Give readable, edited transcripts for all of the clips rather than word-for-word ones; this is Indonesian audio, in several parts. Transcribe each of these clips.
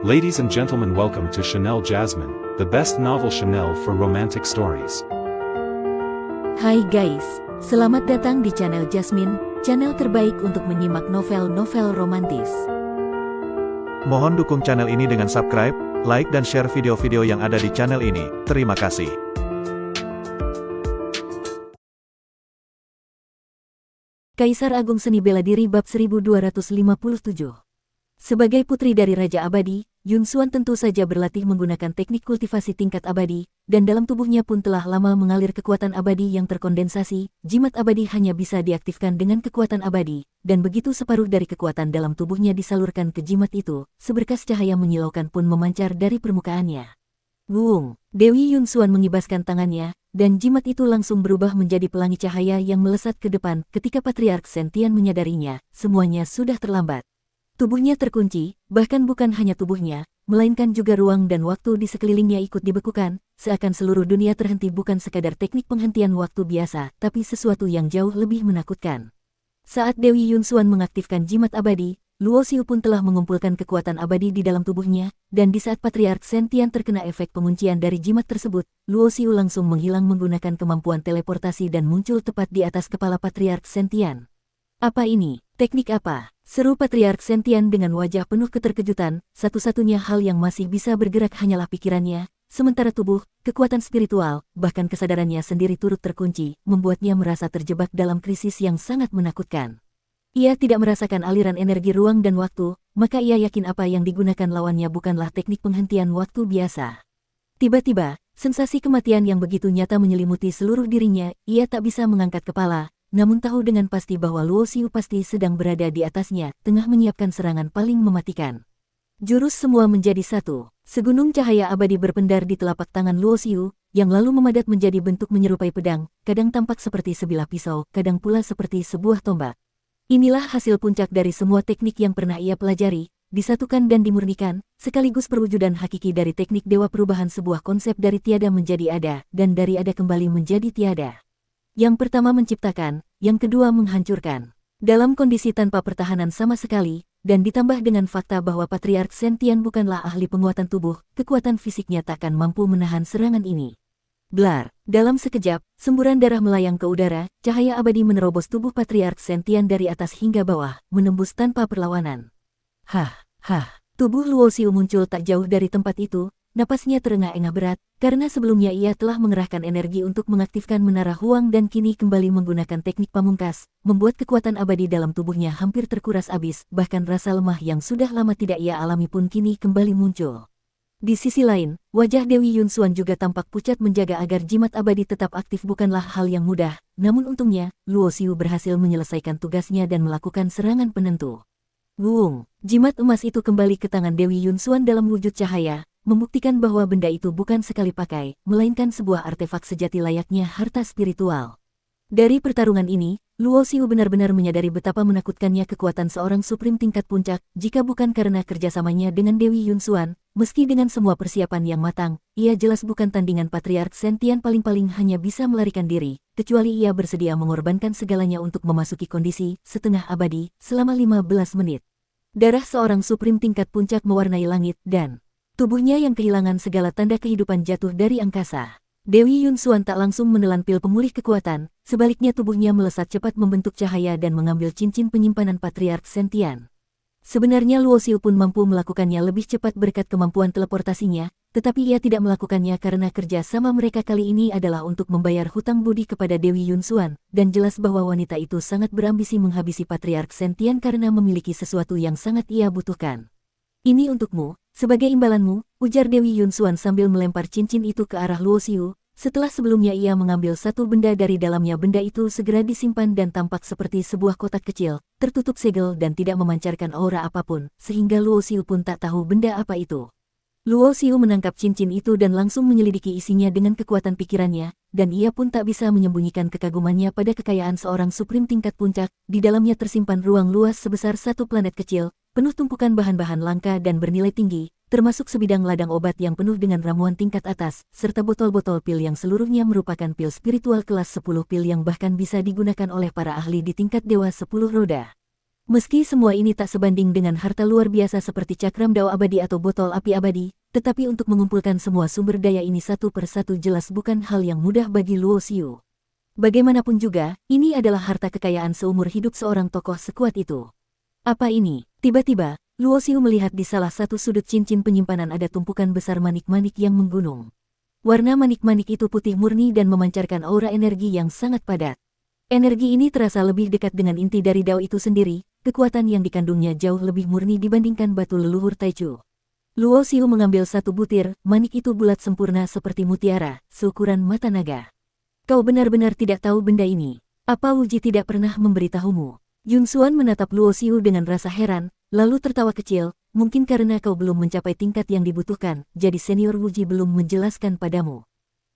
Ladies and gentlemen, welcome to Chanel Jasmine, the best novel Chanel for romantic stories. Hai guys, selamat datang di channel Jasmine, channel terbaik untuk menyimak novel-novel romantis. Mohon dukung channel ini dengan subscribe, like dan share video-video yang ada di channel ini. Terima kasih. Kaisar Agung Seni Bela Diri Bab 1257. Sebagai putri dari Raja Abadi, Yun Xuan tentu saja berlatih menggunakan teknik kultivasi tingkat abadi, dan dalam tubuhnya pun telah lama mengalir kekuatan abadi yang terkondensasi. Jimat abadi hanya bisa diaktifkan dengan kekuatan abadi, dan begitu separuh dari kekuatan dalam tubuhnya disalurkan ke jimat itu, seberkas cahaya menyilaukan pun memancar dari permukaannya. Wung, Dewi Yun Xuan mengibaskan tangannya, dan jimat itu langsung berubah menjadi pelangi cahaya yang melesat ke depan. Ketika Patriark Sentian menyadarinya, semuanya sudah terlambat. Tubuhnya terkunci, bahkan bukan hanya tubuhnya, melainkan juga ruang dan waktu di sekelilingnya ikut dibekukan, seakan seluruh dunia terhenti. Bukan sekadar teknik penghentian waktu biasa, tapi sesuatu yang jauh lebih menakutkan. Saat Dewi Yun Xuan mengaktifkan jimat abadi, Luo Xiu pun telah mengumpulkan kekuatan abadi di dalam tubuhnya, dan di saat Patriark Sentian terkena efek penguncian dari jimat tersebut, Luo Xiu langsung menghilang menggunakan kemampuan teleportasi dan muncul tepat di atas kepala Patriark Sentian. Apa ini? Teknik apa? Seru Patriark Sentian dengan wajah penuh keterkejutan. Satu-satunya hal yang masih bisa bergerak hanyalah pikirannya, sementara tubuh, kekuatan spiritual, bahkan kesadarannya sendiri turut terkunci, membuatnya merasa terjebak dalam krisis yang sangat menakutkan. Ia tidak merasakan aliran energi ruang dan waktu, maka ia yakin apa yang digunakan lawannya bukanlah teknik penghentian waktu biasa. Tiba-tiba, sensasi kematian yang begitu nyata menyelimuti seluruh dirinya. Ia tak bisa mengangkat kepala, namun tahu dengan pasti bahwa Luo Xiu pasti sedang berada di atasnya, tengah menyiapkan serangan paling mematikan. Jurus semua menjadi satu. Segunung cahaya abadi berpendar di telapak tangan Luo Xiu, yang lalu memadat menjadi bentuk menyerupai pedang, kadang tampak seperti sebilah pisau, kadang pula seperti sebuah tombak. Inilah hasil puncak dari semua teknik yang pernah ia pelajari, disatukan dan dimurnikan, sekaligus perwujudan hakiki dari teknik dewa perubahan, sebuah konsep dari tiada menjadi ada, dan dari ada kembali menjadi tiada. Yang pertama menciptakan, yang kedua menghancurkan. Dalam kondisi tanpa pertahanan sama sekali, dan ditambah dengan fakta bahwa Patriark Sentian bukanlah ahli penguatan tubuh, kekuatan fisiknya takkan mampu menahan serangan ini. Blar, dalam sekejap, semburan darah melayang ke udara, cahaya abadi menerobos tubuh Patriark Sentian dari atas hingga bawah, menembus tanpa perlawanan. Tubuh Luo Xiu muncul tak jauh dari tempat itu. Napasnya terengah-engah berat, karena sebelumnya ia telah mengerahkan energi untuk mengaktifkan menara Huang dan kini kembali menggunakan teknik pamungkas, membuat kekuatan abadi dalam tubuhnya hampir terkuras habis, bahkan rasa lemah yang sudah lama tidak ia alami pun kini kembali muncul. Di sisi lain, wajah Dewi Yun Xuan juga tampak pucat. Menjaga agar jimat abadi tetap aktif bukanlah hal yang mudah, namun untungnya, Luo Xiu berhasil menyelesaikan tugasnya dan melakukan serangan penentu. Wung, jimat emas itu kembali ke tangan Dewi Yun Xuan dalam wujud cahaya, membuktikan bahwa benda itu bukan sekali pakai, melainkan sebuah artefak sejati layaknya harta spiritual. Dari pertarungan ini, Luo Xiu benar-benar menyadari betapa menakutkannya kekuatan seorang suprim tingkat puncak. Jika bukan karena kerjasamanya dengan Dewi Yun Xuan, meski dengan semua persiapan yang matang, ia jelas bukan tandingan Patriark Sentian. Paling-paling hanya bisa melarikan diri, kecuali ia bersedia mengorbankan segalanya untuk memasuki kondisi setengah abadi selama 15 menit. Darah seorang suprim tingkat puncak mewarnai langit, dan tubuhnya yang kehilangan segala tanda kehidupan jatuh dari angkasa. Dewi Yun Xuan tak langsung menelan pil pemulih kekuatan, sebaliknya tubuhnya melesat cepat membentuk cahaya dan mengambil cincin penyimpanan Patriark Sentian. Sebenarnya Luo Xiu pun mampu melakukannya lebih cepat berkat kemampuan teleportasinya, tetapi ia tidak melakukannya karena kerja sama mereka kali ini adalah untuk membayar hutang budi kepada Dewi Yun Xuan, dan jelas bahwa wanita itu sangat berambisi menghabisi Patriark Sentian karena memiliki sesuatu yang sangat ia butuhkan. Ini untukmu, sebagai imbalanmu, ujar Dewi Yun Xuan sambil melempar cincin itu ke arah Luo Xiu. Setelah sebelumnya ia mengambil satu benda dari dalamnya, benda itu segera disimpan dan tampak seperti sebuah kotak kecil, tertutup segel dan tidak memancarkan aura apapun, sehingga Luo Xiu pun tak tahu benda apa itu. Luo Xiu menangkap cincin itu dan langsung menyelidiki isinya dengan kekuatan pikirannya, dan ia pun tak bisa menyembunyikan kekagumannya pada kekayaan seorang suprim tingkat puncak. Di dalamnya tersimpan ruang luas sebesar satu planet kecil, penuh tumpukan bahan-bahan langka dan bernilai tinggi, termasuk sebidang ladang obat yang penuh dengan ramuan tingkat atas, serta botol-botol pil yang seluruhnya merupakan pil spiritual kelas 10 pil yang bahkan bisa digunakan oleh para ahli di tingkat dewa 10 roda. Meski semua ini tak sebanding dengan harta luar biasa seperti cakram dao abadi atau botol api abadi, tetapi untuk mengumpulkan semua sumber daya ini satu persatu jelas bukan hal yang mudah bagi Luo Xiu. Bagaimanapun juga, ini adalah harta kekayaan seumur hidup seorang tokoh sekuat itu. Apa ini? Tiba-tiba, Luo Xiu melihat di salah satu sudut cincin penyimpanan ada tumpukan besar manik-manik yang menggunung. Warna manik-manik itu putih murni dan memancarkan aura energi yang sangat padat. Energi ini terasa lebih dekat dengan inti dari dao itu sendiri, kekuatan yang dikandungnya jauh lebih murni dibandingkan batu leluhur Taichu. Luo Xiu mengambil satu butir, manik itu bulat sempurna seperti mutiara, seukuran mata naga. Kau benar-benar tidak tahu benda ini. Apa Wuji tidak pernah memberitahumu? Yun Xuan menatap Luo Xiu dengan rasa heran, lalu tertawa kecil, mungkin karena kau belum mencapai tingkat yang dibutuhkan, jadi senior Wuji belum menjelaskan padamu.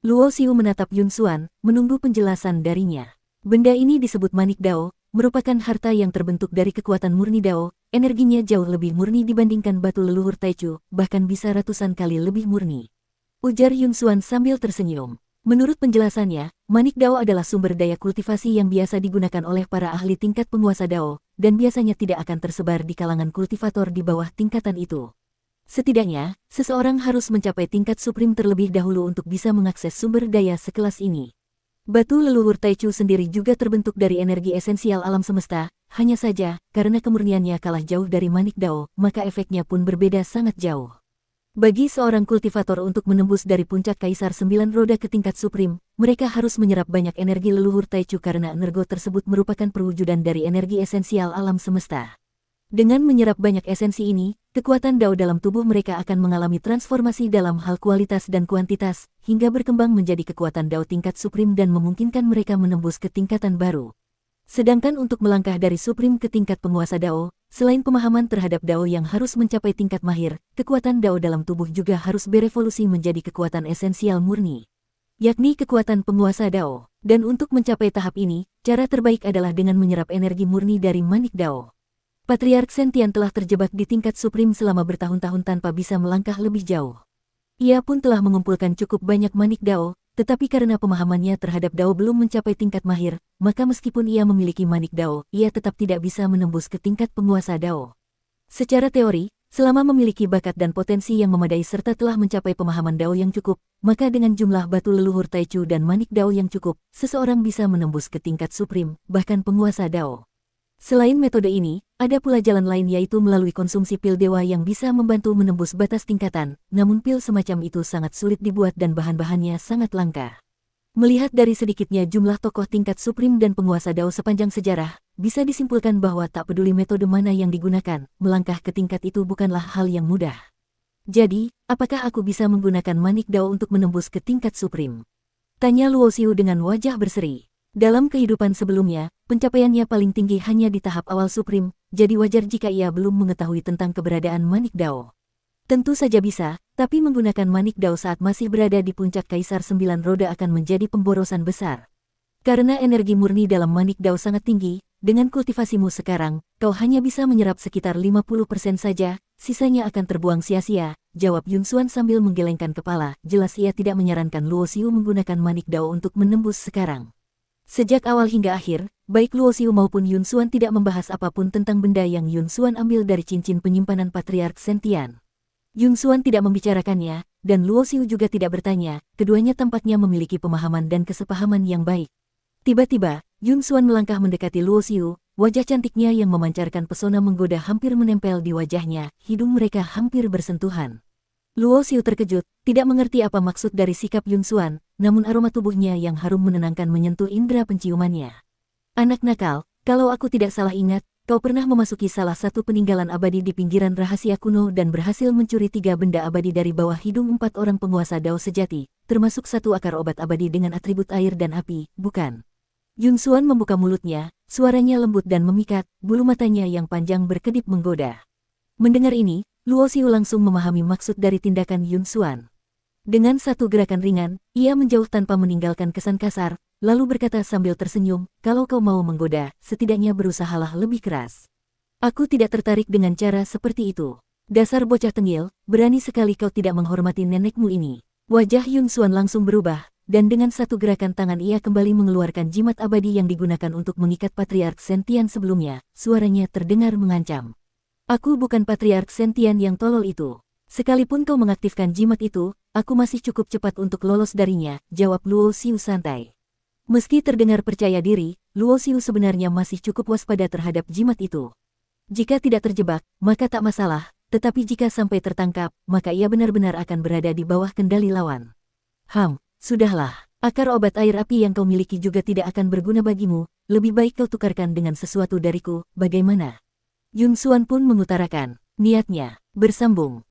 Luo Xiu menatap Yun Xuan, menunggu penjelasan darinya. Benda ini disebut manik dao, merupakan harta yang terbentuk dari kekuatan murni dao, energinya jauh lebih murni dibandingkan batu leluhur Taichu, bahkan bisa ratusan kali lebih murni. Ujar Yun Xuan sambil tersenyum. Menurut penjelasannya, manik dao adalah sumber daya kultivasi yang biasa digunakan oleh para ahli tingkat penguasa dao, dan biasanya tidak akan tersebar di kalangan kultivator di bawah tingkatan itu. Setidaknya, seseorang harus mencapai tingkat suprim terlebih dahulu untuk bisa mengakses sumber daya sekelas ini. Batu leluhur Taichu sendiri juga terbentuk dari energi esensial alam semesta, hanya saja, karena kemurniannya kalah jauh dari manik dao, maka efeknya pun berbeda sangat jauh. Bagi seorang kultivator untuk menembus dari puncak kaisar 9 roda ke tingkat suprim, mereka harus menyerap banyak energi leluhur Taichu karena energo tersebut merupakan perwujudan dari energi esensial alam semesta. Dengan menyerap banyak esensi ini, kekuatan dao dalam tubuh mereka akan mengalami transformasi dalam hal kualitas dan kuantitas, hingga berkembang menjadi kekuatan dao tingkat suprim dan memungkinkan mereka menembus ke tingkatan baru. Sedangkan untuk melangkah dari suprim ke tingkat penguasa dao, selain pemahaman terhadap dao yang harus mencapai tingkat mahir, kekuatan dao dalam tubuh juga harus berevolusi menjadi kekuatan esensial murni, yakni kekuatan penguasa dao. Dan untuk mencapai tahap ini, cara terbaik adalah dengan menyerap energi murni dari manik dao. Patriark Sentian telah terjebak di tingkat suprim selama bertahun-tahun tanpa bisa melangkah lebih jauh. Ia pun telah mengumpulkan cukup banyak manik dao, tetapi karena pemahamannya terhadap dao belum mencapai tingkat mahir, maka meskipun ia memiliki manik dao, ia tetap tidak bisa menembus ke tingkat penguasa dao. Secara teori, selama memiliki bakat dan potensi yang memadai serta telah mencapai pemahaman dao yang cukup, maka dengan jumlah batu leluhur Taichu dan manik dao yang cukup, seseorang bisa menembus ke tingkat suprim, bahkan penguasa dao. Selain metode ini, ada pula jalan lain yaitu melalui konsumsi pil dewa yang bisa membantu menembus batas tingkatan, namun pil semacam itu sangat sulit dibuat dan bahan-bahannya sangat langka. Melihat dari sedikitnya jumlah tokoh tingkat suprim dan penguasa dao sepanjang sejarah, bisa disimpulkan bahwa tak peduli metode mana yang digunakan, melangkah ke tingkat itu bukanlah hal yang mudah. Jadi, apakah aku bisa menggunakan manik dao untuk menembus ke tingkat suprim? Tanya Luo Xiu dengan wajah berseri. Dalam kehidupan sebelumnya, pencapaiannya paling tinggi hanya di tahap awal suprim, jadi wajar jika ia belum mengetahui tentang keberadaan manik dao. Tentu saja bisa, tapi menggunakan manik dao saat masih berada di puncak kaisar 9 roda akan menjadi pemborosan besar. Karena energi murni dalam manik dao sangat tinggi, dengan kultivasimu sekarang, kau hanya bisa menyerap sekitar 50% saja, sisanya akan terbuang sia-sia, jawab Yun Xuan sambil menggelengkan kepala. Jelas ia tidak menyarankan Luo Xiu menggunakan manik dao untuk menembus sekarang. Sejak awal hingga akhir, baik Luo Xiu maupun Yun Xuan tidak membahas apapun tentang benda yang Yun Xuan ambil dari cincin penyimpanan Patriark Sentian. Yun Xuan tidak membicarakannya, dan Luo Xiu juga tidak bertanya, keduanya tampaknya memiliki pemahaman dan kesepahaman yang baik. Tiba-tiba, Yun Xuan melangkah mendekati Luo Xiu, wajah cantiknya yang memancarkan pesona menggoda hampir menempel di wajahnya, hidung mereka hampir bersentuhan. Luo Xiu terkejut, tidak mengerti apa maksud dari sikap Yun Xuan, namun aroma tubuhnya yang harum menenangkan menyentuh indera penciumannya. Anak nakal, kalau aku tidak salah ingat, kau pernah memasuki salah satu peninggalan abadi di pinggiran rahasia kuno dan berhasil mencuri 3 benda abadi dari bawah hidung 4 orang penguasa dao sejati, termasuk 1 akar obat abadi dengan atribut air dan api, bukan? Yun Xuan membuka mulutnya, suaranya lembut dan memikat, bulu matanya yang panjang berkedip menggoda. Mendengar ini, Luo Xiu langsung memahami maksud dari tindakan Yun Xuan. Dengan satu gerakan ringan, ia menjauh tanpa meninggalkan kesan kasar, lalu berkata sambil tersenyum, kalau kau mau menggoda, setidaknya berusahalah lebih keras. Aku tidak tertarik dengan cara seperti itu. Dasar bocah tengil, berani sekali kau tidak menghormati nenekmu ini. Wajah Yun Xuan langsung berubah, dan dengan satu gerakan tangan ia kembali mengeluarkan jimat abadi yang digunakan untuk mengikat Patriark Sentian sebelumnya. Suaranya terdengar mengancam. Aku bukan Patriark Sentian yang tolol itu. Sekalipun kau mengaktifkan jimat itu, aku masih cukup cepat untuk lolos darinya, jawab Luo Xiu santai. Meski terdengar percaya diri, Luo Xiu sebenarnya masih cukup waspada terhadap jimat itu. Jika tidak terjebak, maka tak masalah, tetapi jika sampai tertangkap, maka ia benar-benar akan berada di bawah kendali lawan. Sudahlah, akar obat air api yang kau miliki juga tidak akan berguna bagimu, lebih baik kau tukarkan dengan sesuatu dariku, bagaimana? Yun Xuan pun mengutarakan niatnya bersambung.